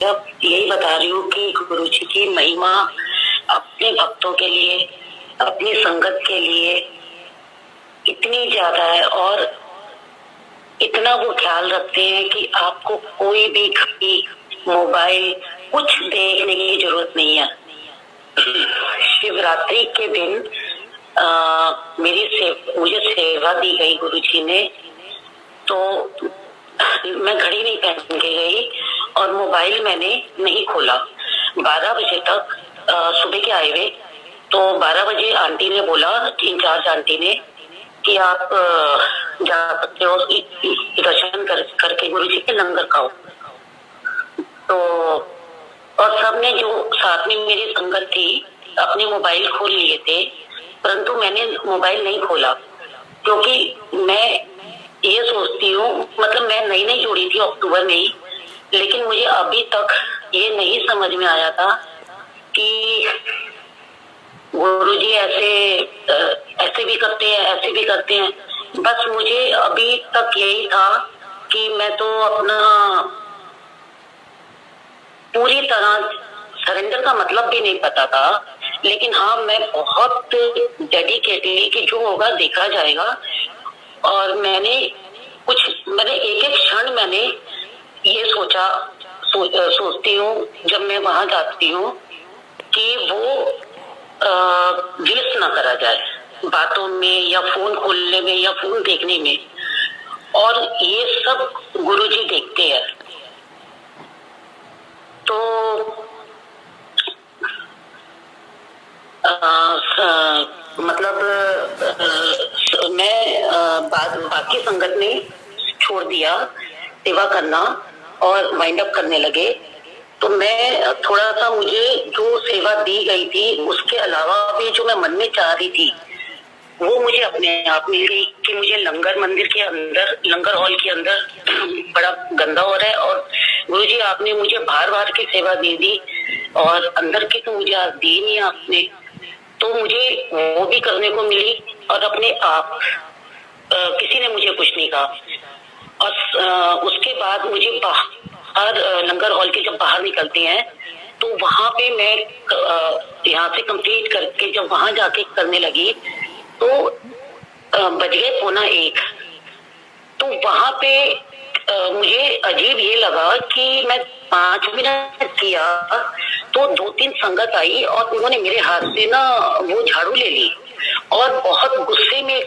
अब यही बता रही हूँ कि गुरु जी की महिमा अपने भक्तों के लिए, अपनी संगत के लिए इतनी ज्यादा है और इतना वो ख्याल रखते हैं कि आपको कोई भी घड़ी, मोबाइल कुछ देखने की जरूरत नहीं है। शिवरात्रि के दिन मुझे सेवा दी गई गुरु जी ने, तो मैं घड़ी नहीं पहन के गई और मोबाइल मैंने नहीं खोला। 12 बजे तक सुबह के आए हुए, तो 12 बजे आंटी ने बोला, इंचार्ज आंटी ने, कि आप जा सकते हो, दर्शन करके गुरु जी के लंगर खाओ। तो और सबने जो साथ में मेरी संगत थी अपने मोबाइल खोल लिए थे, परंतु मैंने मोबाइल नहीं खोला क्योंकि मैं ये सोचती हूँ, मतलब मैं नई नई जुड़ी थी अक्टूबर में ही, लेकिन मुझे अभी तक ये नहीं समझ में आया था कि गुरुजी ऐसे भी करते हैं, ऐसे भी करते हैं। बस मुझे अभी तक यही था कि मैं तो अपना पूरी तरह सरेंडर का मतलब भी नहीं पता था, लेकिन हाँ मैं बहुत डेडिकेटली कि जो होगा देखा जाएगा। और मैंने एक एक क्षण मैंने ये सोचती हूँ जब मैं वहां जाती हूँ कि वो वेस्ट ना करा जाए बातों में या फोन खोलने में या फोन देखने में, और ये सब गुरुजी देखते हैं। तो मैं बाकी संगत ने छोड़ दिया सेवा करना और वाइंड अप करने लगे, तो मैं थोड़ा सा, मुझे जो सेवा दी गई थी उसके अलावा भी जो मैं मन में चाह रही थी वो मुझे अपने आप मिल गई कि मुझे लंगर मंदिर के अंदर, लंगर हॉल के अंदर बड़ा गंदा हो रहा है और गुरुजी आपने मुझे बाहर बाहर की सेवा दे दी और अंदर की तो मुझे आज दी नहीं आपने, तो मुझे वो भी करने को मिली। और अपने आप किसी ने मुझे कुछ नहीं कहा। और उसके बाद मुझे बाहर लंगर हॉल के जब बाहर निकलते हैं तो वहां पे मैं यहाँ से कंप्लीट करके जब वहां जाके करने लगी तो बज गए 12:45। तो वहां पे मुझे अजीब ये लगा कि मैं 5 मिनट किया तो 2-3 संगत आई और उन्होंने मेरे हाथ से ना वो झाड़ू ले ली और बहुत गुस्से में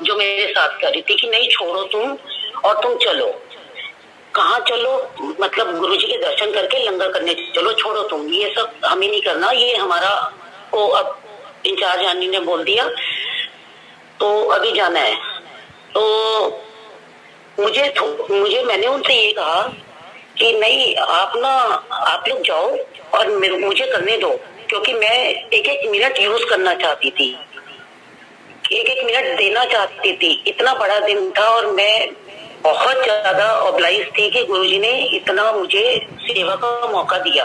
जो मेरे साथ कर रही थी कि नहीं छोड़ो तुम और तुम चलो। कहाँ चलो? मतलब गुरुजी के दर्शन करके लंगर करने चलो, छोड़ो तुम, ये सब हमें नहीं करना, ये हमारा को अब इंचार्ज आंटी ने बोल दिया तो अभी जाना है। तो मैंने उनसे ये कहा कि नहीं, आप लोग जाओ और मुझे करने दो, क्योंकि मैं एक एक मिनट यूज करना चाहती थी, एक एक मिनट देना चाहती थी। इतना बड़ा दिन था और मैं बहुत ज्यादा ऑब्लाइज थी कि गुरुजी ने इतना मुझे सेवा का मौका दिया।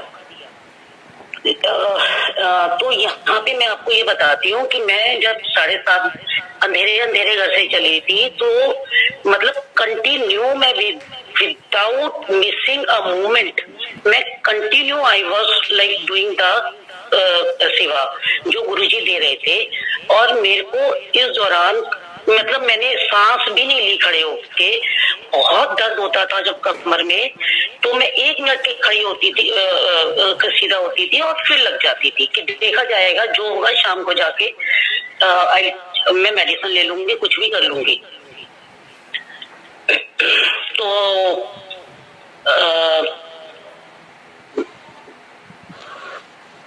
तो यहाँ पे मैं आपको ये बताती हूँ कि मैं जब 7:30 अंधेरे घर से चली थी, तो मतलब कंटिन्यू मैं विदाउट मिसिंग अ मोमेंट, मैं continue I was like doing the सेवा जो गुरुजी दे रहे थे। और मेरे को इस दौरान मतलब मैंने सांस भी नहीं ली खड़े होके, बहुत दर्द होता था जब कमर में, तो मैं 1 मिनट की खड़ी होती थी, सीधा होती थी और फिर लग जाती थी कि देखा जाएगा, जो होगा शाम को जाके मैं मेडिसिन ले लूंगी, कुछ भी कर लूंगी। तो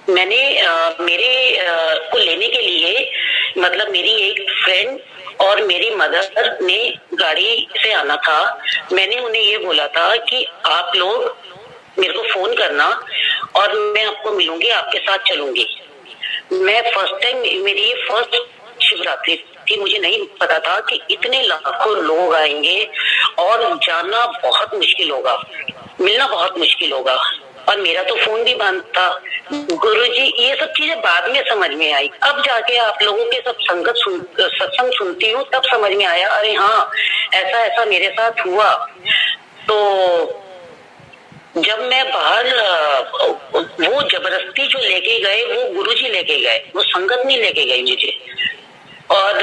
मैंने मेरे को लेने के लिए, मतलब मेरी एक फ्रेंड और मेरी मदर ने गाड़ी से आना था। मैंने उन्हें ये बोला था कि आप लोग मेरे को फोन करना और मैं आपको मिलूंगी, आपके साथ चलूंगी। मैं फर्स्ट टाइम, मेरी ये फर्स्ट शिवरात्रि थी, मुझे नहीं पता था कि इतने लाखों लोग आएंगे और जाना बहुत मुश्किल होगा, मिलना बहुत मुश्किल होगा, और मेरा तो फोन भी बंद था। गुरुजी, ये सब चीजें बाद में समझ में आई, अब जाके आप लोगों के सब सत्संग सुनती हूँ तब समझ में आया, अरे हाँ ऐसा ऐसा मेरे साथ हुआ। तो जब मैं बाहर वो जबरदस्ती जो लेके गए वो गुरुजी लेके गए, वो संगत नहीं लेके गई मुझे। और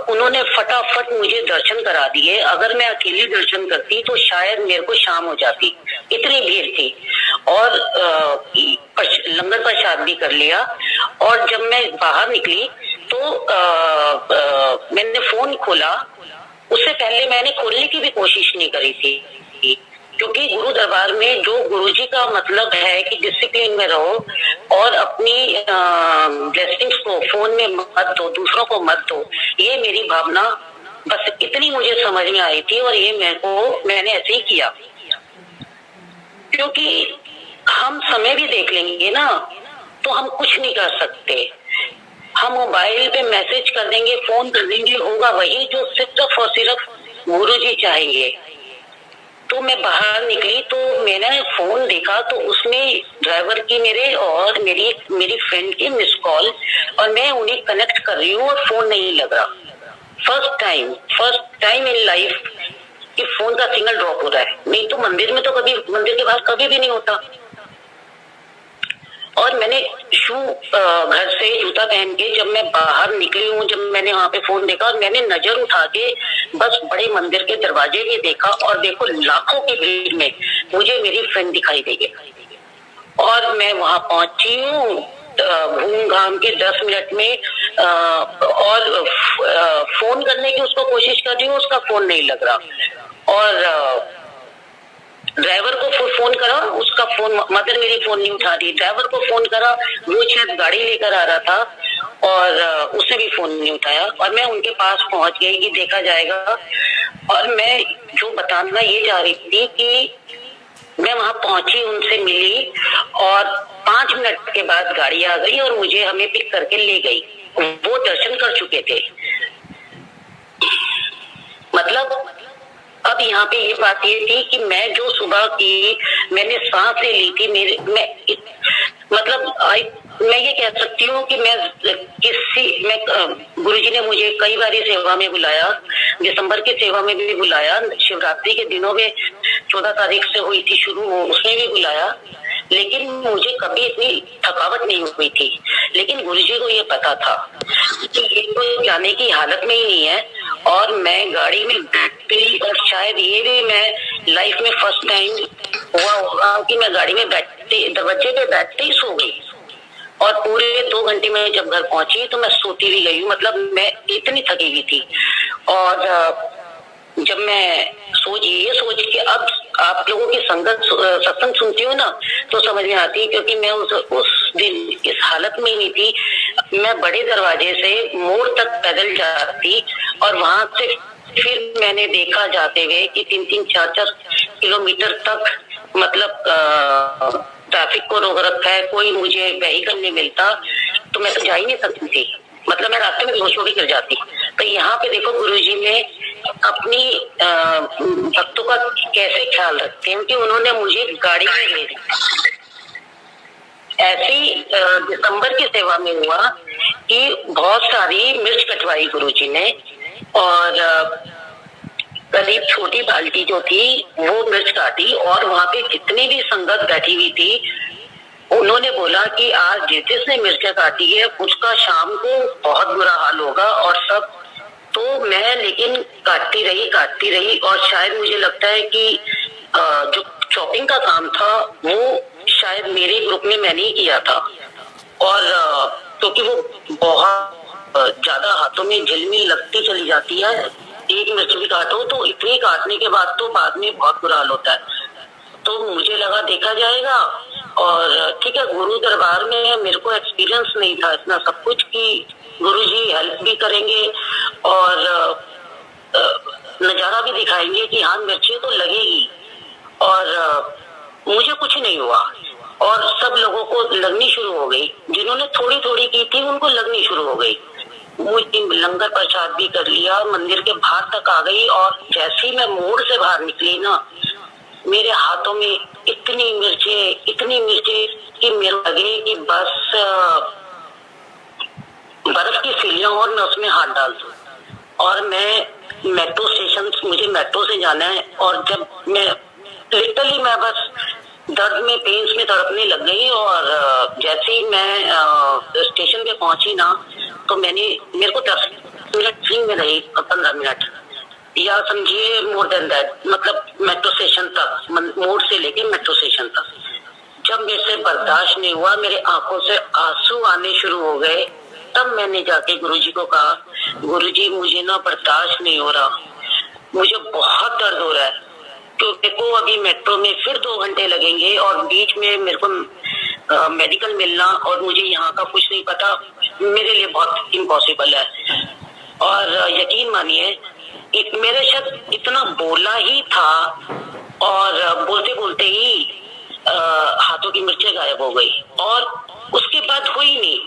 उन्होंने फटाफट मुझे दर्शन करा दिए। अगर मैं अकेली दर्शन करती तो शायद मेरे को शाम हो जाती, इतनी भीड़ थी। और लंगर प्रसाद भी कर लिया। और जब मैं बाहर निकली तो मैंने फोन खोला। उससे पहले मैंने खोलने की भी कोशिश नहीं करी थी, क्योंकि गुरु दरबार में जो गुरुजी का मतलब है कि डिसिप्लिन में रहो और अपनी ब्लेसिंग्स को फोन में मत दो, दूसरों को मत दो। ये मेरी भावना बस इतनी मुझे समझ में आई थी और ये मैंने ऐसे ही किया। क्योंकि हम समय भी देख लेंगे ना तो हम कुछ नहीं कर सकते। हम मोबाइल पे मैसेज कर देंगे, फोन कर देंगे, होगा वही जो सिर्फ और सिर्फ गुरुजी चाहेंगे। तो मैं बाहर निकली तो मैंने फोन देखा तो उसमें ड्राइवर की मेरे और मेरी फ्रेंड की मिस कॉल, और मैं उन्हें कनेक्ट कर रही हूँ और फोन नहीं लग रहा। फर्स्ट टाइम इन लाइफ कि फोन का सिग्नल ड्रॉप हो रहा है। नहीं तो मंदिर में तो कभी, मंदिर के बाहर कभी भी नहीं होता। और मैंने घर से जूता पहन के जब मैं बाहर निकली हूँ, जब मैंने वहां पे फोन देखा और मैंने नजर उठा के बस बड़े मंदिर के दरवाजे भी देखा, और देखो लाखों की भीड़ में मुझे मेरी फ्रेंड दिखाई देगी। और मैं वहां पहुंची हूँ घूम घाम के 10 मिनट में, और फोन करने की उसको कोशिश कर रही हूँ, उसका फोन नहीं लग रहा। और ड्राइवर को फोन करा, उसका फोन, मदर मेरी फोन नहीं उठा रही। ड्राइवर को फोन करा, वो शायद गाड़ी लेकर आ रहा था और उसने भी फोन नहीं उठाया। और मैं उनके पास पहुंच गई कि देखा जाएगा। और मैं जो बताना ये चाह रही थी कि मैं वहां पहुंची, उनसे मिली और 5 मिनट के बाद गाड़ी आ गई और मुझे हमें पिक करके ले गई। वो दर्शन कर चुके थे। मतलब अब यहाँ पे ये बात ये थी कि मैं जो सुबह की मैंने सांस ले ली थी, मैं ये कह सकती हूँ कि गुरुजी ने मुझे कई बार सेवा में बुलाया, दिसंबर की सेवा में भी बुलाया, शिवरात्रि के दिनों में 14 तारीख से हुई थी शुरू, उसमें भी बुलाया, लेकिन मुझे कभी इतनी थकावट नहीं हुई थी। लेकिन गुरुजी को ये पता था कि ये तो जाने की हालत में ही नहीं है। और मैं गाड़ी में बैठी, और शायद ये भी मैं लाइफ में फर्स्ट टाइम हुआ होगा कि मैं गाड़ी में बैठते, दरवाजे पे बैठते ही सो गई। और पूरे 2 घंटे में जब घर पहुंची तो मैं सोती भी गई हूँ, मतलब मैं इतनी थकी हुई थी। और जब मैं ये सोच के अब आप लोगों की सत्संग सुनती हूँ ना तो समझ में आती है, क्योंकि मैं उस दिन इस हालत में नहीं थी। मैं बड़े दरवाजे से मोड़ तक पैदल जाती और वहां से फिर मैंने देखा जाते हुए कि 3-3, 4-4 किलोमीटर तक मतलब ट्रैफिक को रोक रखा है, कोई मुझे व्हीकल नहीं मिलता, तो मैं तो जा ही नहीं सकती थी। मतलब मैं रास्ते में बेहोश कर जाती। तो यहाँ पे देखो गुरुजी ने अपनी भक्तों का कैसे ख्याल रखते हैं कि उन्होंने मुझे गाड़ी में भेज दिया। ऐसी दिसंबर की सेवा में हुआ कि बहुत सारी मिर्च कटवाई गुरुजी ने, और करीब छोटी बाल्टी जो थी वो मिर्च काटी। और वहां पे जितनी भी संगत बैठी हुई थी उन्होंने बोला कि आज जिसने मिर्चें काटी है उसका शाम को बहुत बुरा हाल होगा। और सब तो मैं लेकिन काटती रही। और शायद मुझे लगता है कि जो शॉपिंग का काम था वो शायद मेरे ग्रुप में मैंने ही किया था। और क्योंकि वो बहुत ज्यादा हाथों में झिलमिल लगती चली जाती है, एक मिर्च भी काटो तो इतनी काटने के बाद तो बाद में बहुत बुरा हाल होता है। तो मुझे लगा देखा जाएगा। और ठीक है, गुरु दरबार में मेरे को एक्सपीरियंस नहीं था इतना सब कुछ कि गुरुजी हेल्प भी करेंगे और नजारा भी दिखाएंगे कि हाँ मिर्ची तो लगेगी। और मुझे कुछ नहीं हुआ और सब लोगों को लगनी शुरू हो गई। जिन्होंने थोड़ी थोड़ी की थी उनको लगनी शुरू हो गई। मुझे लंगर प्रसाद भी कर लिया, मंदिर के बाहर तक आ गई। और जैसे ही मैं मोड़ से बाहर निकली ना, मेरे हाथों में इतनी मिर्चे कि मेरे लगे कि बस बर्फ की सिल्लियां और मैं उसमें हाथ डाल दूं। और मैं मेट्रो स्टेशन, मुझे मेट्रो से जाना है। और जब मैं लिटरली मैं बस दर्द में, पेन्स में तड़पने लग गई। और जैसे ही मैं स्टेशन पे पहुंची ना, तो मेरे को 10 मिनट फ्री में रही, 15 मिनट, या समझिए मोर देन दैट, मतलब मेट्रो स्टेशन तक, मोड़ से लेके मेट्रो स्टेशन तक। जब मेरे से बर्दाश्त नहीं हुआ, मेरे आंखों से आंसू आने शुरू हो गए, तब मैंने जाके गुरुजी को कहा, गुरुजी मुझे ना बर्दाश्त नहीं हो रहा, मुझे बहुत दर्द हो रहा है, तो देखो अभी मेट्रो में फिर 2 घंटे लगेंगे और बीच में मेरे को मेडिकल मिलना, और मुझे यहाँ का कुछ नहीं पता, मेरे लिए बहुत इम्पॉसिबल है। और यकीन मानिए मेरे साथ इतना बोला ही था, और बोलते बोलते ही हाथों की मिर्चें गायब हो गई, और उसके बाद हुई नहीं।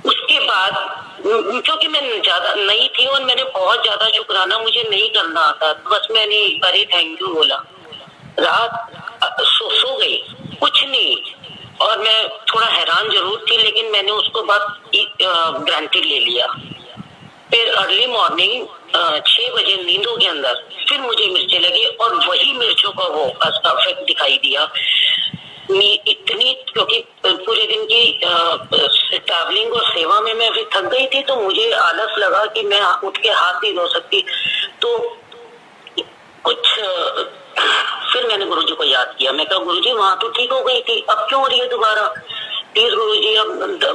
उसके बाद क्योंकि मैं ज्यादा नई थी और मैंने बहुत ज्यादा शुक्राना मुझे नहीं करना आता, बस मैंने एक बार ही थैंक यू बोला। रात सो गई, कुछ नहीं, और मैं थोड़ा हैरान जरूर थी, लेकिन मैंने उसको बात ग्रांटेड ले लिया। फिर अर्ली मॉर्निंग 6 बजे नींदों के अंदर फिर मुझे मिर्चें लगी, और वही मिर्चों का वो इफेक्ट दिखाई दिया इतनी, क्योंकि पूरे दिन की ट्रैवलिंग और सेवा में मैं फिर थक गई थी, तो मुझे आलस लगा कि मैं उठ के हाथ नहीं धो सकती। तो कुछ फिर मैंने गुरुजी को याद किया, मैं कहा गुरुजी वहां तो ठीक हो गई थी, अब क्यों हो रही है दोबारा? प्लीज गुरुजी, अब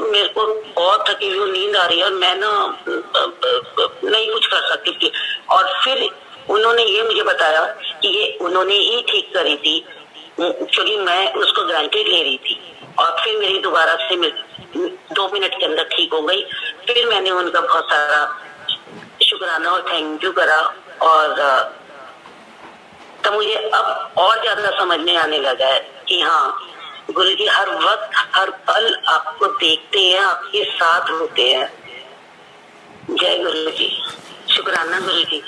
मेरे को बहुत थकी हुई नींद आ रही है और मैं ना नहीं कुछ कर सकती थी। और फिर उन्होंने ये मुझे बताया कि ये उन्होंने ही ठीक करी थी, क्योंकि मैं उसको ग्रांटेड ले रही थी, और फिर मेरी दोबारा से 2 मिनट के अंदर ठीक हो गई। फिर मैंने उनका बहुत सारा शुक्राना और थैंक यू करा, और तब मुझे अब और ज्यादा समझ में आने लगा है कि हाँ, गुरुजी हर वक्त हर पल आपको देखते हैं, आपके साथ होते हैं। जय गुरुजी, शुक्राना गुरुजी।